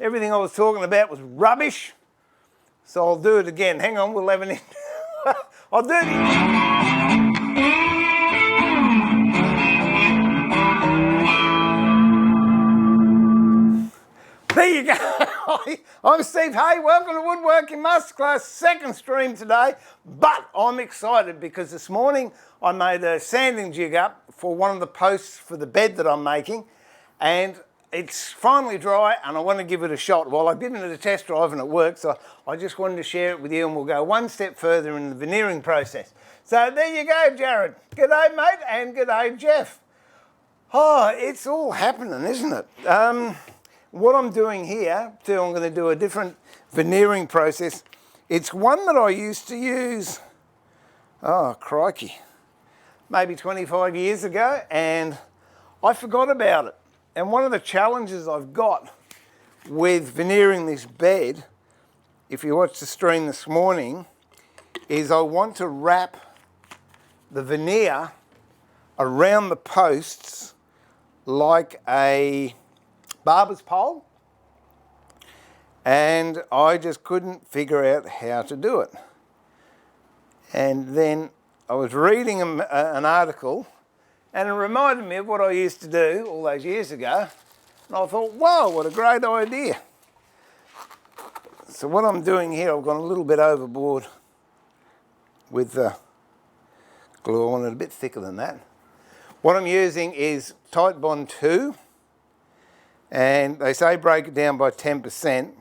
everything I was talking about was rubbish. So I'll do it again. Hang on, we'll have an... I'll do it... There you go. I'm Steve Hay. Welcome to Woodworking Masterclass, second stream today. But I'm excited because this morning I made a sanding jig up for one of the posts for the bed that I'm making, and it's finally dry and I want to give it a shot. Well, I did it at a test drive and it worked, so I just wanted to share it with you, and we'll go one step further in the veneering process. So there you go, Jared. G'day, mate, and g'day, Jeff. Oh, it's all happening, isn't it? What I'm doing here, too, I'm going to do a different veneering process. It's one that I used to use, oh crikey, maybe 25 years ago, and I forgot about it. And one of the challenges I've got with veneering this bed, if you watched the stream this morning, is I want to wrap the veneer around the posts like a barber's pole, and I just couldn't figure out how to do it. And then I was reading an article, and it reminded me of what I used to do all those years ago, and I thought, wow, what a great idea. So what I'm doing here, I've gone a little bit overboard with the glue. I want it a bit thicker than that. What I'm using is Tight Bond 2, and they say break it down by 10%,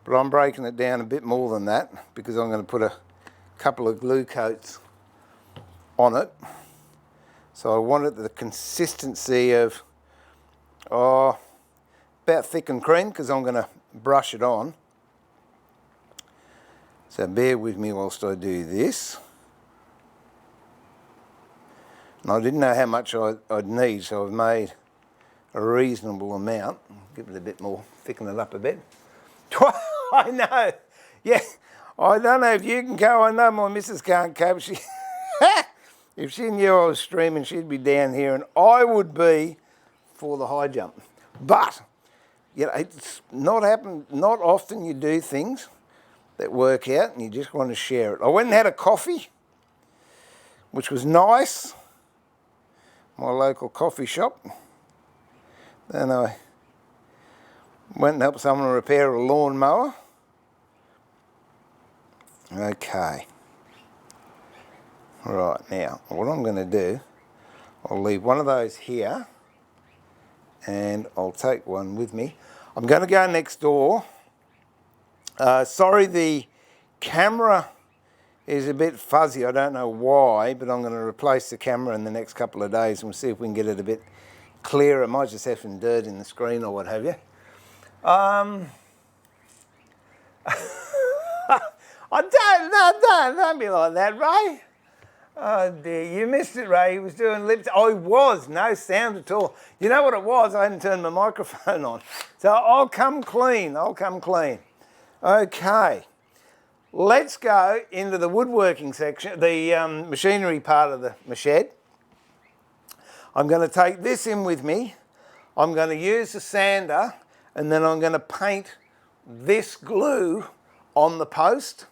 but I'm breaking it down a bit more than that because I'm going to put a couple of glue coats on it. So I want it the consistency of, about thick and cream, because I'm going to brush it on. So bear with me whilst I do this. And I didn't know how much I'd need, so I've made a reasonable amount. Give it a bit more, thicken it up a bit. I know, yeah, I don't know if you can go. I know my missus can't cope. If she knew I was streaming, she'd be down here and I would be for the high jump. But, you know, it's not often you do things that work out and you just want to share it. I went and had a coffee, which was nice, my local coffee shop. Then I went and helped someone repair a lawnmower. Okay. Right, now, what I'm going to do, I'll leave one of those here and I'll take one with me. I'm going to go next door. Sorry, the camera is a bit fuzzy. I don't know why, but I'm going to replace the camera in the next couple of days and we'll see if we can get it a bit clearer. It might just have some dirt in the screen or what have you. Don't be like that, Ray. Oh dear, you missed it, Ray. He was doing lips. I was, no sound at all. You know what it was? I hadn't turned my microphone on. So I'll come clean, Okay, let's go into the woodworking section, the machinery part of the shed. I'm going to take this in with me. I'm going to use the sander, and then I'm going to paint this glue on the post,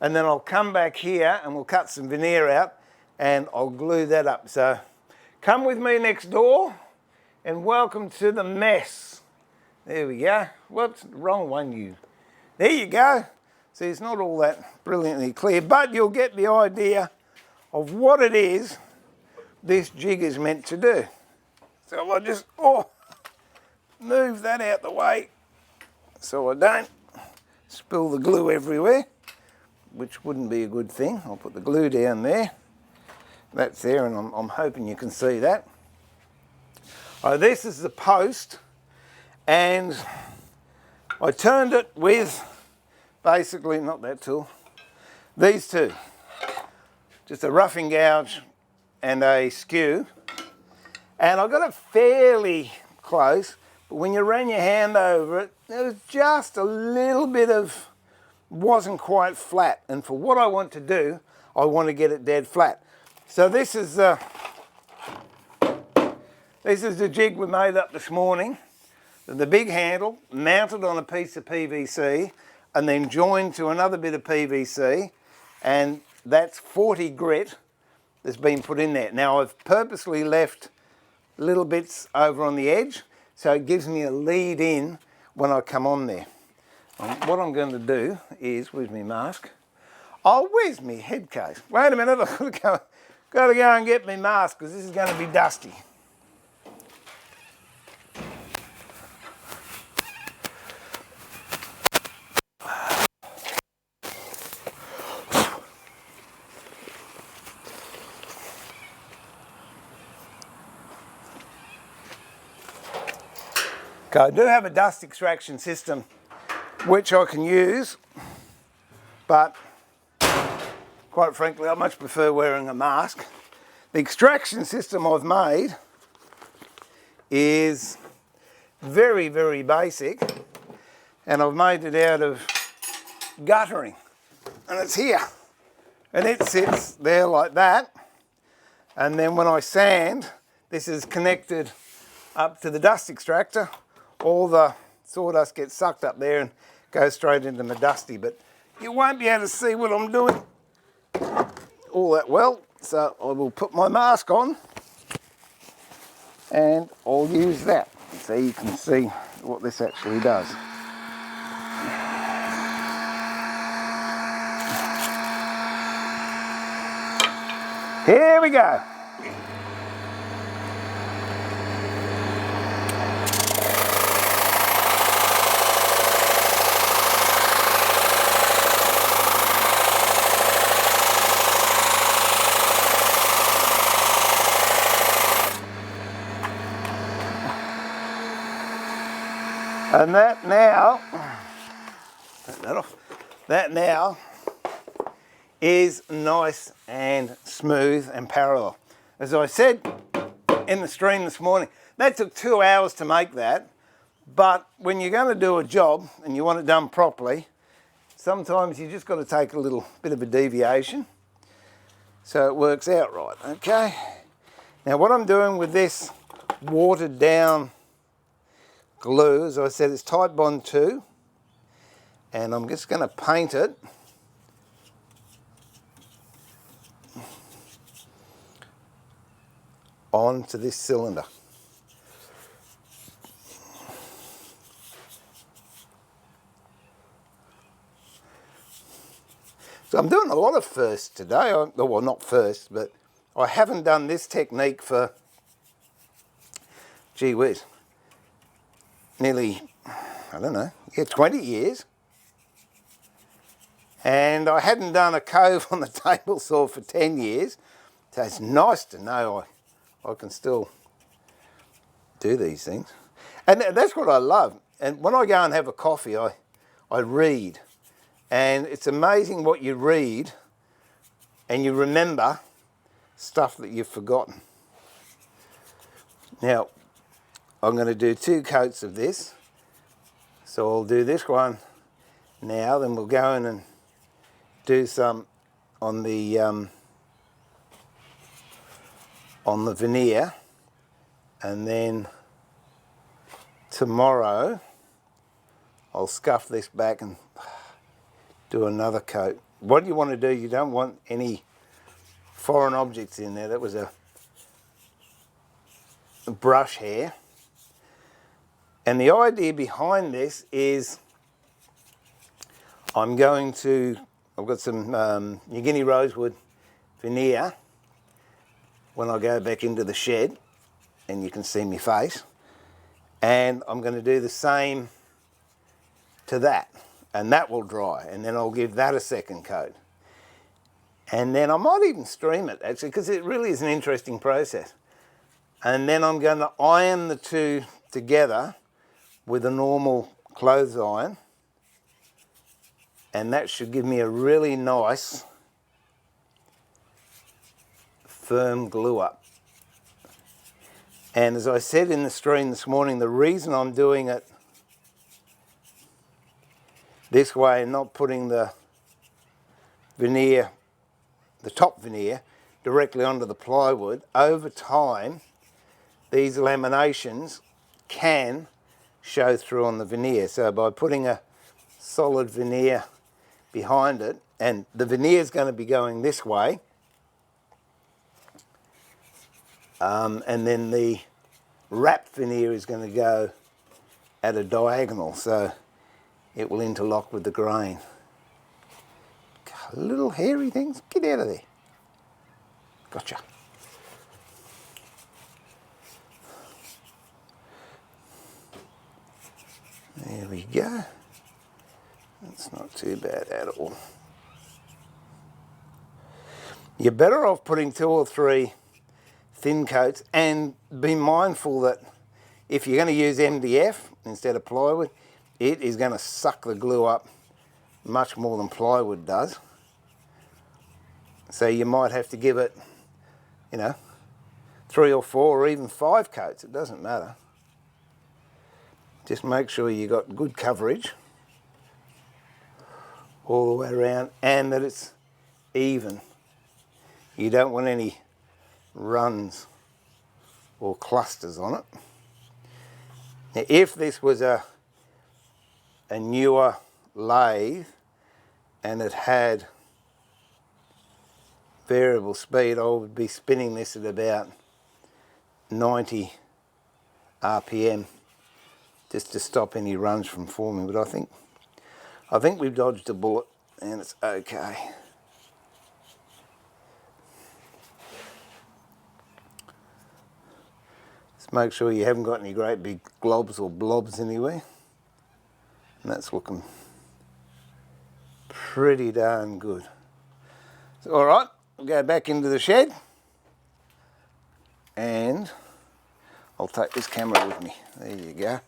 and then I'll come back here and we'll cut some veneer out and I'll glue that up. So come with me next door and welcome to the mess. There we go. Whoops, wrong one, you. There you go. See, it's not all that brilliantly clear, but you'll get the idea of what it is this jig is meant to do. So I'll just move that out the way so I don't spill the glue everywhere, which wouldn't be a good thing. I'll put the glue down there. That's there, and I'm hoping you can see that. This is the post, and I turned it with basically, not that tool, these two. Just a roughing gouge and a skew. And I got it fairly close, but when you ran your hand over it, there was just a little bit of, wasn't quite flat. And for what I want to do, I want to get it dead flat. So this is the jig we made up this morning. the big handle mounted on a piece of PVC and then joined to another bit of PVC, and that's 40 grit that's been put in there. Now I've purposely left little bits over on the edge so it gives me a lead in when I come on there. What I'm going to do is, with my mask, oh, where's my head case? Wait a minute, I've got to go and get my mask because this is going to be dusty. Okay, I do have a dust extraction system which I can use, but quite frankly I much prefer wearing a mask. The extraction system I've made is very, very basic, and I've made it out of guttering, and it's here, and it sits there like that, and then when I sand, this is connected up to the dust extractor. All the sawdust gets sucked up there and goes straight into my dusty, but you won't be able to see what I'm doing all that well, so I will put my mask on and I'll use that so you can see what this actually does. Here we go. And that now, take that off, that now is nice and smooth and parallel. As I said in the stream this morning, that took 2 hours to make that, but when you're going to do a job and you want it done properly, sometimes you just got to take a little bit of a deviation so it works out right, okay? Now what I'm doing with this watered down glue, as I said, it's Type Bond 2, and I'm just going to paint it onto this cylinder. So I'm doing a lot of firsts today. Well, not first, but I haven't done this technique for, gee whiz, nearly, I don't know, 20 years. And I hadn't done a cove on the table saw for 10 years. So it's nice to know I can still do these things. And that's what I love. And when I go and have a coffee, I read. And it's amazing what you read and you remember stuff that you've forgotten. Now, I'm going to do 2 coats of this. So I'll do this one now, then we'll go in and do some on the veneer, and then tomorrow I'll scuff this back and do another coat. What you want to do, you don't want any foreign objects in there. That was a brush hair. And the idea behind this is I've got some New Guinea rosewood veneer when I go back into the shed, and you can see my face, and I'm going to do the same to that, and that will dry, and then I'll give that a second coat, and then I might even stream it actually, because it really is an interesting process. And then I'm going to iron the two together with a normal clothes iron, and that should give me a really nice firm glue up. And as I said in the stream this morning, the reason I'm doing it this way and not putting the veneer, the top veneer, directly onto the plywood, over time these laminations can show through on the veneer. So by putting a solid veneer behind it, and the veneer is going to be going this way, and then the wrapped veneer is going to go at a diagonal, so it will interlock with the grain. Little hairy things, get out of there. Gotcha. There we go. That's not too bad at all. You're better off putting 2 or 3 thin coats, and be mindful that if you're going to use MDF instead of plywood, it is going to suck the glue up much more than plywood does. So you might have to give it, you know, 3 or 4 or even 5 coats, it doesn't matter. Just make sure you got good coverage all the way around and that it's even. You don't want any runs or clusters on it. Now, if this was a newer lathe and it had variable speed, I would be spinning this at about 90 RPM just to stop any runs from forming. But I think we've dodged a bullet and it's okay. Just make sure you haven't got any great big globs or blobs anywhere. And that's looking pretty darn good. So, all right, we'll go back into the shed and I'll take this camera with me. There you go.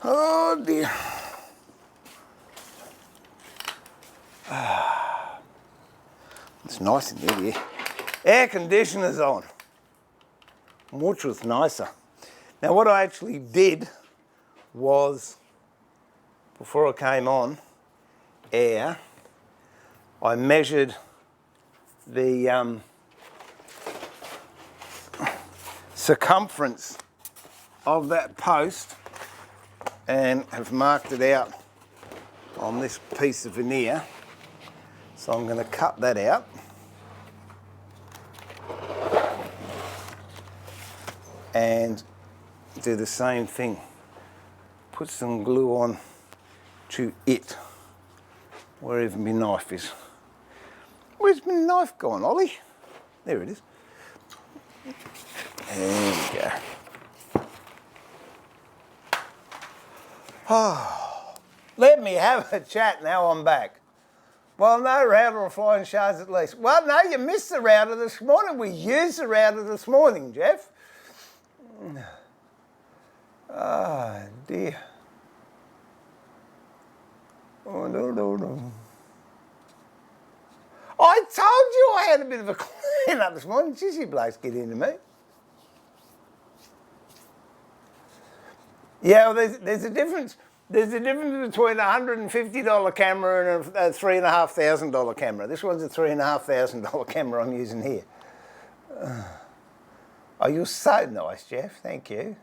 Oh dear. It's nice in here. The air conditioner's on, which was nicer. Now what I actually did was, before I came on air, I measured the circumference of that post and have marked it out on this piece of veneer. So I'm going to cut that out. And do the same thing. Put some glue on to it, wherever my knife is. Where's my knife gone, Ollie? There it is. There we go. Oh, let me have a chat, now I'm back. Well, no router or flying shards at least. Well, no, you missed the router this morning. We used the router this morning, Jeff. Oh, dear. Oh, no. I told you I had a bit of a clean up this morning. Jeez, you blokes get into me. Yeah, well, there's a difference. There's a difference between a $150 camera and a $3,500 camera. This one's a $3,500 camera I'm using here. Oh, you're so nice, Jeff. Thank you.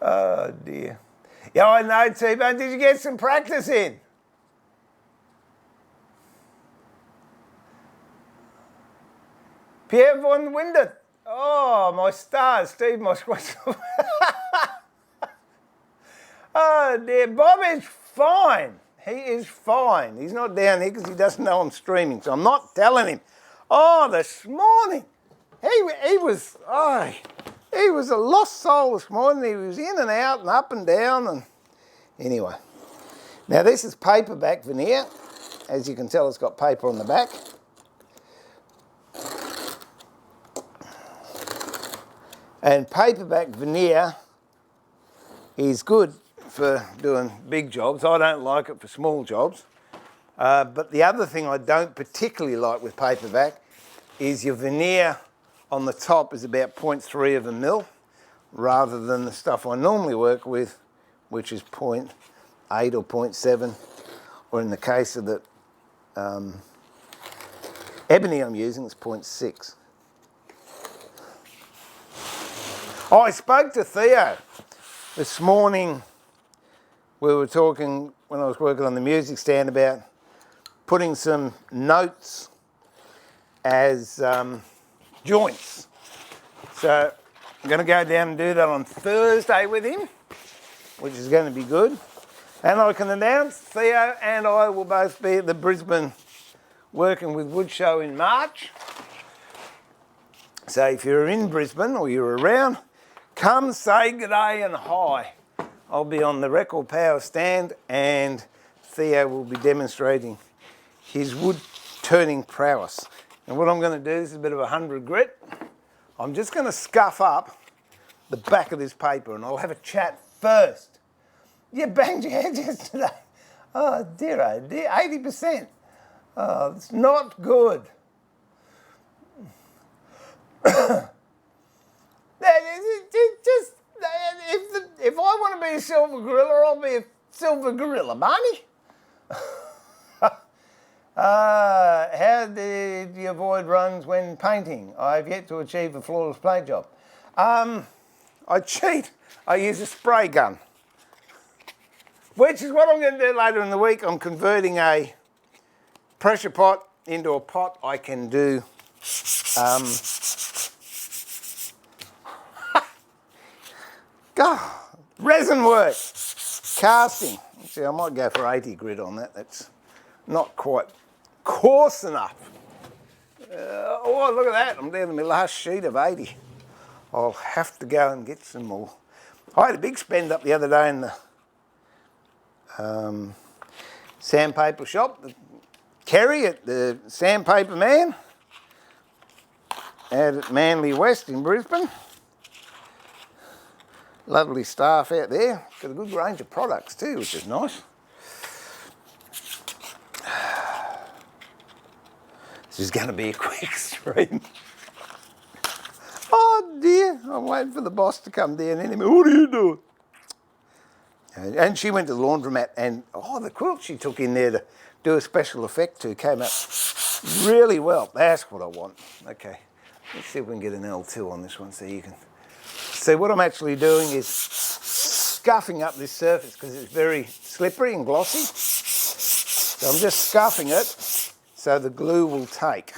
Oh, dear. Yeah, I know, T-Bone. Did you get some practice in? Pierre von Winder. Oh, my stars. Steve, my squash. Oh, dear. Bob is fine. He is fine. He's not down here because he doesn't know I'm streaming, so I'm not telling him. Oh, this morning. He was a lost soul this morning. He was in and out and up and down. And anyway, now this is paperback veneer. As you can tell, it's got paper on the back. And paperback veneer is good for doing big jobs. I don't like it for small jobs. But the other thing I don't particularly like with paperback is your veneer on the top is about 0.3 of a mil, rather than the stuff I normally work with, which is 0.8 or 0.7. or in the case of the ebony I'm using, it's 0.6. Oh, I spoke to Theo this morning. We were talking when I was working on the music stand about putting some notes as joints. So I'm going to go down and do that on Thursday with him, which is going to be good. And I can announce Theo and I will both be at the Brisbane Working with Wood show in March. So if you're in Brisbane or you're around, come say good day and hi. I'll be on the record power stand and Theo will be demonstrating his wood turning prowess. And what I'm going to do is a bit of 100 grit. I'm just going to scuff up the back of this paper and I'll have a chat first. You banged your head yesterday. Oh dear, 80%. Oh, it's not good. If I want to be a silver gorilla, I'll be a silver gorilla, Barney. How did you avoid runs when painting? I've yet to achieve a flawless paint job. I cheat. I use a spray gun, which is what I'm going to do later in the week. I'm converting a pressure pot into a pot I can do resin work, casting. See, I might go for 80 grit on that. That's not quite coarse enough. Oh, look at that. I'm down to my last sheet of 80. I'll have to go and get some more. I had a big spend up the other day in the sandpaper shop. Kerry at the Sandpaper Man out at Manly West in Brisbane. Lovely staff out there. Got a good range of products too, which is nice. This is going to be a quick stream. Oh dear, I'm waiting for the boss to come down in. What are you doing? And she went to the laundromat and, the quilt she took in there to do a special effect to came up really well. That's what I want. Okay, let's see if we can get an L2 on this one so you can see what I'm actually doing is scuffing up this surface because it's very slippery and glossy. So I'm just scuffing it so the glue will take.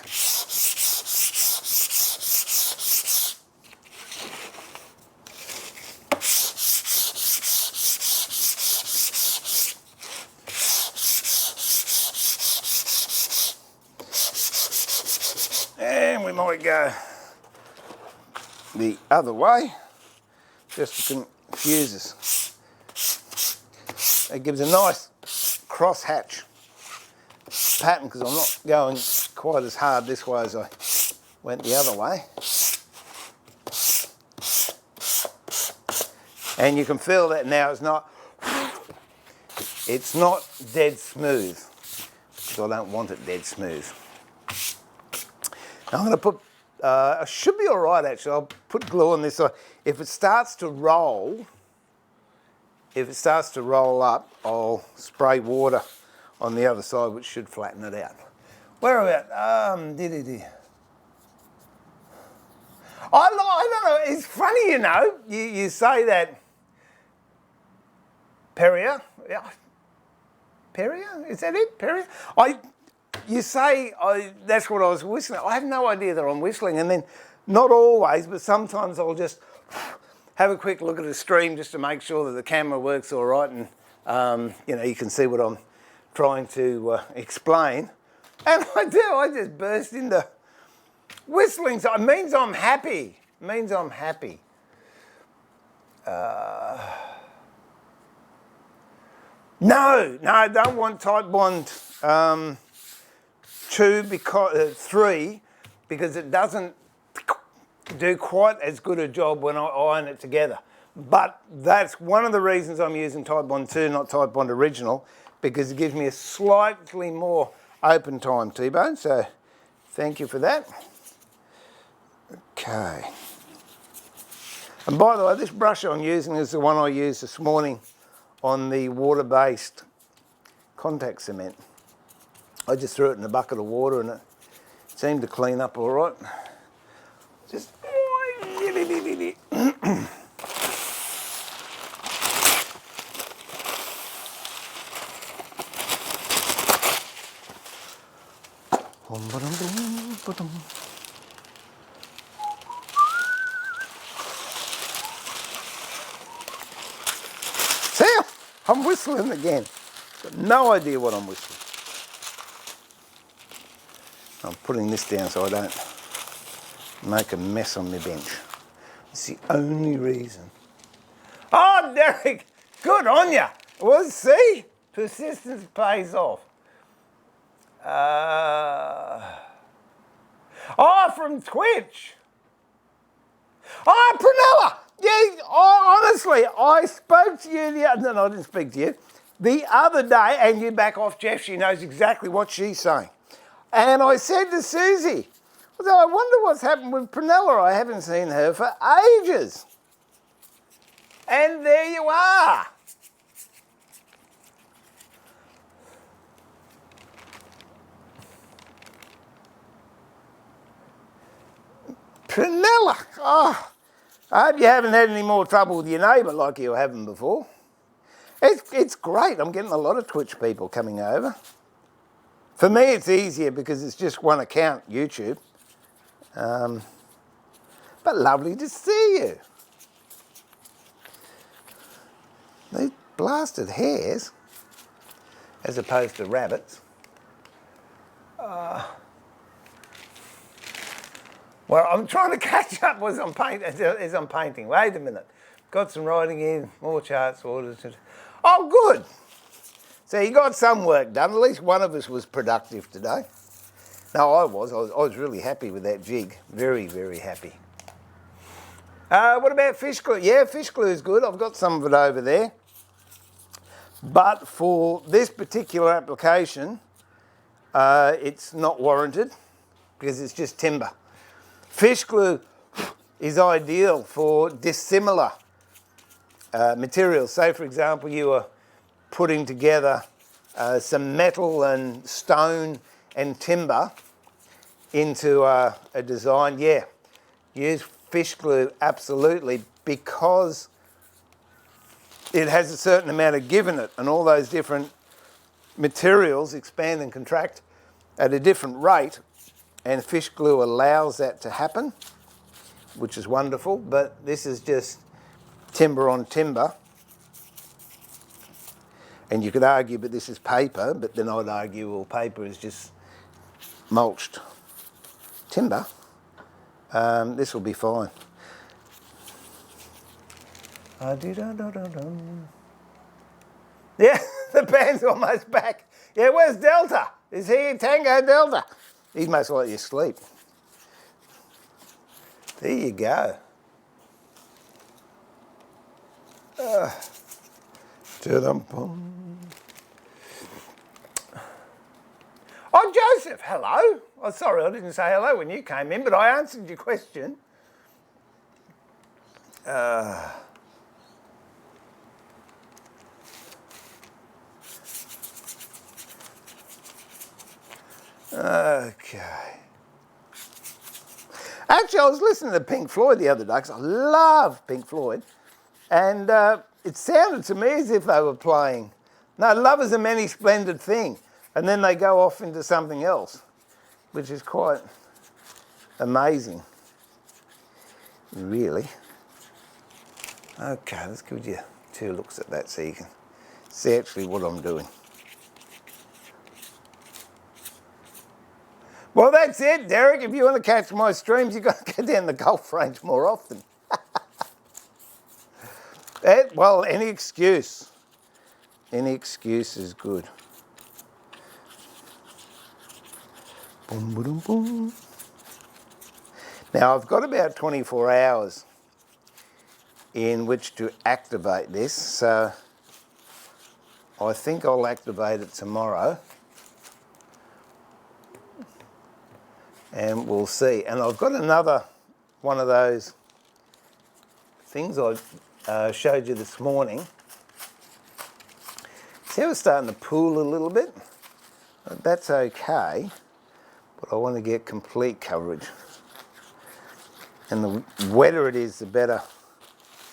And we might go the other way, just to confuse us. It gives a nice cross-hatch pattern because I'm not going quite as hard this way as I went the other way. And you can feel that now it's not dead smooth because I don't want it dead smooth. I'm going to put, it should be all right actually, I'll put glue on this side. If it starts to roll up, I'll spray water on the other side, which should flatten it out. Where are we at? I don't know, it's funny, you know, you say that Perrier, yeah, Perrier, is that it, Perrier? You say, that's what I was whistling. I have no idea that I'm whistling, and then not always, but sometimes I'll just have a quick look at the stream just to make sure that the camera works all right and, you know, you can see what I'm trying to explain. And I just burst into whistling. So it means I'm happy. It means I'm happy. No, I don't want Titebond 3 because it doesn't do quite as good a job when I iron it together. But that's one of the reasons I'm using Titebond 2, not Titebond Original, because it gives me a slightly more open time, T-Bone. So thank you for that. Okay. And by the way, this brush I'm using is the one I used this morning on the water-based contact cement. I just threw it in a bucket of water and it seemed to clean up all right. Just... See, I'm whistling again. Got no idea what I'm whistling. I'm putting this down so I don't make a mess on my bench. It's the only reason. Oh, Derek, good on ya. Well, see, persistence pays off. From Twitch. Oh, Prunella. Yeah, honestly, I spoke to you no, I didn't speak to you. The other day, and you back off, Jeff, she knows exactly what she's saying. And I said to Susie, I wonder what's happened with Prunella. I haven't seen her for ages. And there you are. Prunella. Oh, I hope you haven't had any more trouble with your neighbour like you were having before. It's great. I'm getting a lot of Twitch people coming over. For me, it's easier because it's just one account, YouTube. But lovely to see you. These blasted hares, as opposed to rabbits. Well, I'm trying to catch up as I'm painting. Wait a minute. Got some writing in, more charts, orders. Oh, good. So you got some work done. At least one of us was productive today. No, I was really happy with that jig. Very, very happy. What about fish glue? Yeah, fish glue is good. I've got some of it over there. But for this particular application, it's not warranted because it's just timber. Fish glue is ideal for dissimilar materials. Say, for example, you are putting together some metal and stone and timber into a design. Yeah, use fish glue, absolutely, because it has a certain amount of give in it, and all those different materials expand and contract at a different rate, and fish glue allows that to happen, which is wonderful. But this is just timber on timber, and you could argue, but this is paper, but then I'd argue, well, paper is just mulched timber. This will be fine. Yeah, the band's almost back. Yeah, where's Delta? Is he Tango Delta? He's most likely asleep. There you go. Oh, Joseph, hello. Oh, sorry, I didn't say hello when you came in, but I answered your question. Okay. Actually, I was listening to Pink Floyd the other day because I love Pink Floyd, and it sounded to me as if they were playing, no, Love Is a Many Splendid Thing, and then they go off into something else, which is quite amazing, really. Okay, let's give you 2 looks at that so you can see actually what I'm doing. Well, that's it, Derek. If you want to catch my streams, you've got to go down the golf range more often. Well, any excuse is good. Boom, boom, boom. Now, I've got about 24 hours in which to activate this, so I think I'll activate it tomorrow. And we'll see. And I've got another one of those things I showed you this morning. It's See how it's starting to pool a little bit? That's okay, but I want to get complete coverage. And the wetter it is, the better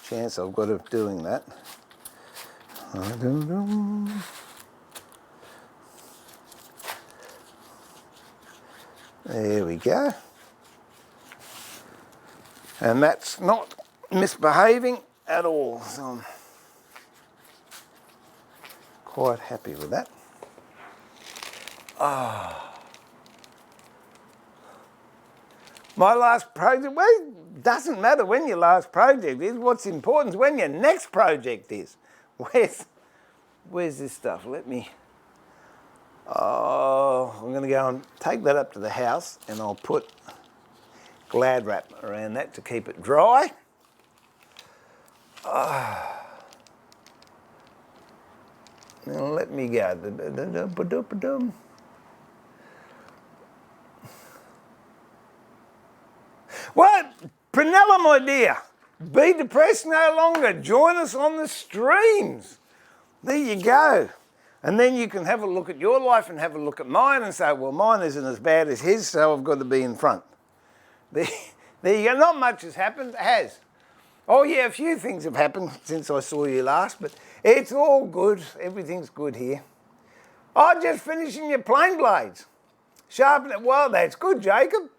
chance I've got of doing that. There we go. And that's not misbehaving at all, so I'm quite happy with that. My last project, well, it doesn't matter when your last project is. What's important is when your next project is. Where's this stuff? Let me... Oh, I'm going to go and take that up to the house and I'll put Glad wrap around that to keep it dry. Now let me go. Well, Prunella, my dear, be depressed no longer. Join us on the streams. There you go. And then you can have a look at your life and have a look at mine and say, well, mine isn't as bad as his, so I've got to be in front. There you go. Not much has happened. It has. Oh, yeah, a few things have happened since I saw you last, but it's all good. Everything's good here. Oh, just finishing your plane blades. Sharpen it. Well, that's good, Jacob.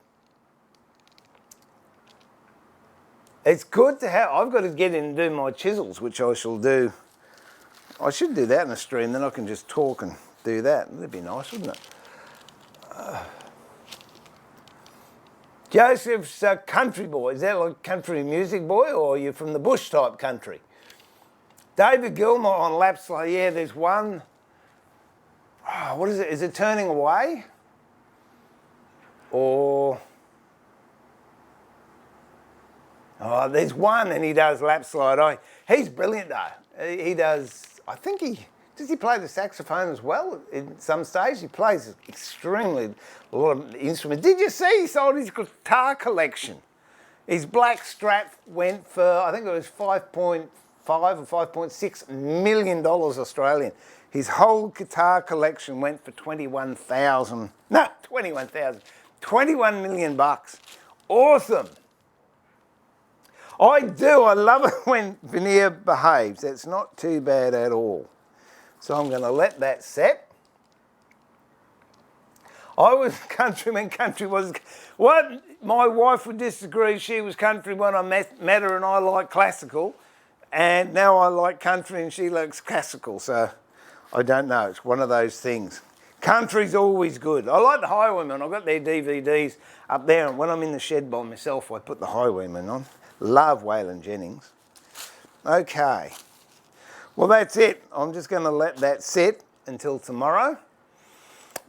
It's good to have... I've got to get in and do my chisels, which I shall do. I should do that in a stream, then I can just talk and do that. That'd be nice, wouldn't it? Joseph's a country boy. Is that like country music boy, or are you from the bush type country? David Gilmore on lap slide. Yeah, there's one. Oh, what is it? Is it turning away? Or... Oh, there's one and he does lap slide. He's brilliant though. He does... I think does he play the saxophone as well at some stage? He plays extremely a lot of instruments. Did you see he sold his guitar collection? His black Strat went for, I think it was 5.5 or 5.6 million dollars Australian. His whole guitar collection went for 21 million bucks. Awesome. I love it when Veneer behaves. It's not too bad at all. So I'm going to let that set. I was country when country was... What? My wife would disagree. She was country when I met her and I like classical. And now I like country and she likes classical. So I don't know. It's one of those things. Country's always good. I like the Highwaymen. I've got their DVDs up there. And when I'm in the shed by myself, I put the Highwaymen on. Love Waylon Jennings. Okay. Well, that's it. I'm just going to let that sit until tomorrow.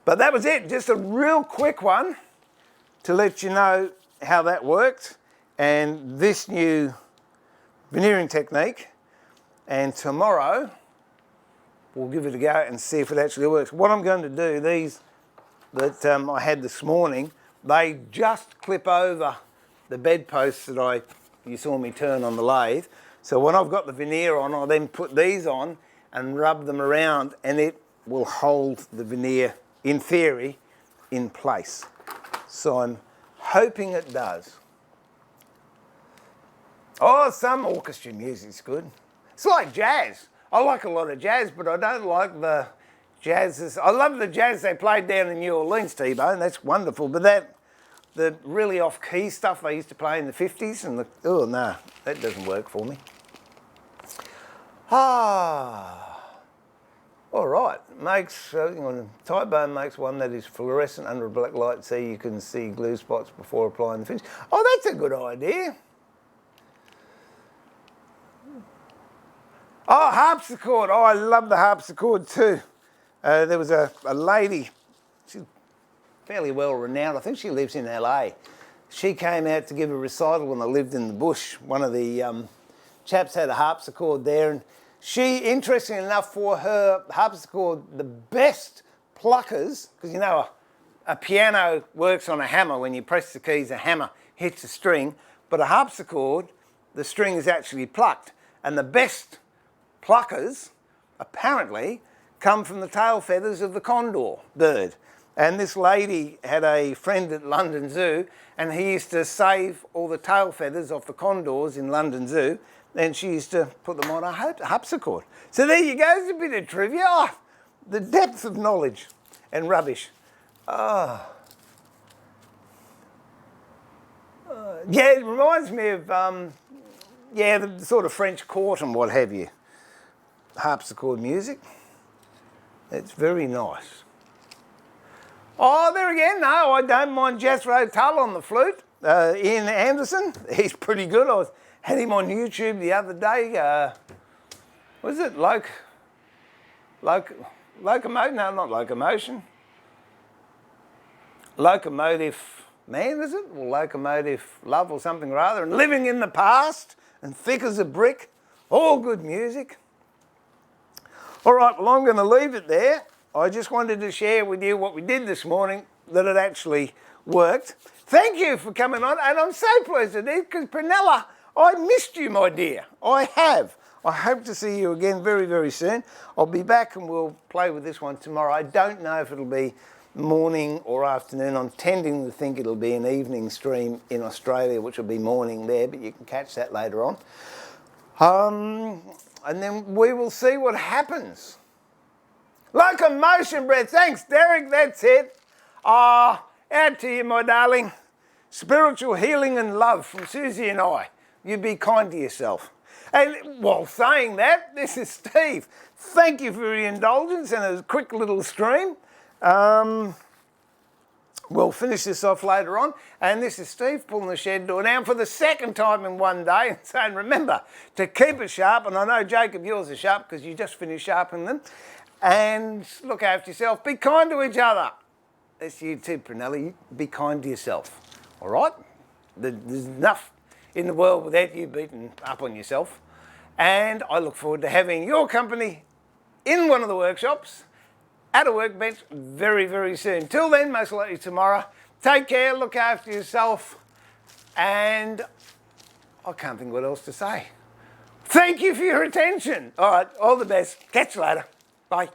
But that was it. Just a real quick one to let you know how that worked and this new veneering technique. And tomorrow, we'll give it a go and see if it actually works. What I'm going to do, these that I had this morning, they just clip over the bedposts that you saw me turn on the lathe. So when I've got the veneer on, I'll then put these on and rub them around and it will hold the veneer, in theory, in place. So I'm hoping it does. Oh, some orchestra music's good. It's like jazz. I like a lot of jazz, but I don't like the jazzes. I love the jazz they played down in New Orleans, T-Bone. That's wonderful. But the really off-key stuff they used to play in the 50s and oh no, that doesn't work for me. All right, Type-Bone makes one that is fluorescent under a black light so you can see glue spots before applying the finish. Oh, that's a good idea. Oh, harpsichord. Oh, I love the harpsichord too. There was a lady, she's fairly well renowned. I think she lives in LA. She came out to give a recital when I lived in the bush. One of the chaps had a harpsichord there, and she, interestingly enough, for her harpsichord, the best pluckers, because you know a piano works on a hammer. When you press the keys, a hammer hits a string, but a harpsichord, the string is actually plucked. And the best pluckers, apparently, come from the tail feathers of the condor bird. And this lady had a friend at London Zoo, and he used to save all the tail feathers off the condors in London Zoo, and she used to put them on a harpsichord. So there you go, there's a bit of trivia. Oh, the depth of knowledge and rubbish. Yeah, it reminds me of, the sort of French court and what have you. Harpsichord music. It's very nice. Oh, there again, no, I don't mind Jethro Tull on the flute. Ian Anderson, he's pretty good. Had him on YouTube the other day. Was it Locomotive? No, not Locomotion. Locomotive Man, is it? Or Locomotive Love or something or other. And Living in the Past and Thick as a Brick. All good music. All right, well, I'm going to leave it there. I just wanted to share with you what we did this morning, that it actually worked. Thank you for coming on, and I'm so pleased it did, because Prunella, I missed you, my dear. I have. I hope to see you again very, very soon. I'll be back and we'll play with this one tomorrow. I don't know if it'll be morning or afternoon. I'm tending to think it'll be an evening stream in Australia, which will be morning there, but you can catch that later on. And then we will see what happens. Locomotion breath. Thanks, Derek. That's it. Out to you, my darling. Spiritual healing and love from Susie and I. You be kind to yourself. And while saying that, this is Steve. Thank you for your indulgence and a quick little stream. We'll finish this off later on. And this is Steve pulling the shed door down for the second time in one day and saying, remember to keep it sharp. And I know, Jacob, yours are sharp because you just finished sharpening them. And look after yourself. Be kind to each other. That's you too, Prunella. Be kind to yourself. All right? There's enough in the world without you beating up on yourself. And I look forward to having your company in one of the workshops at a workbench very, very soon. Till then, most likely tomorrow. Take care, look after yourself, and I can't think what else to say. Thank you for your attention. All right, all the best. Catch you later. Bye.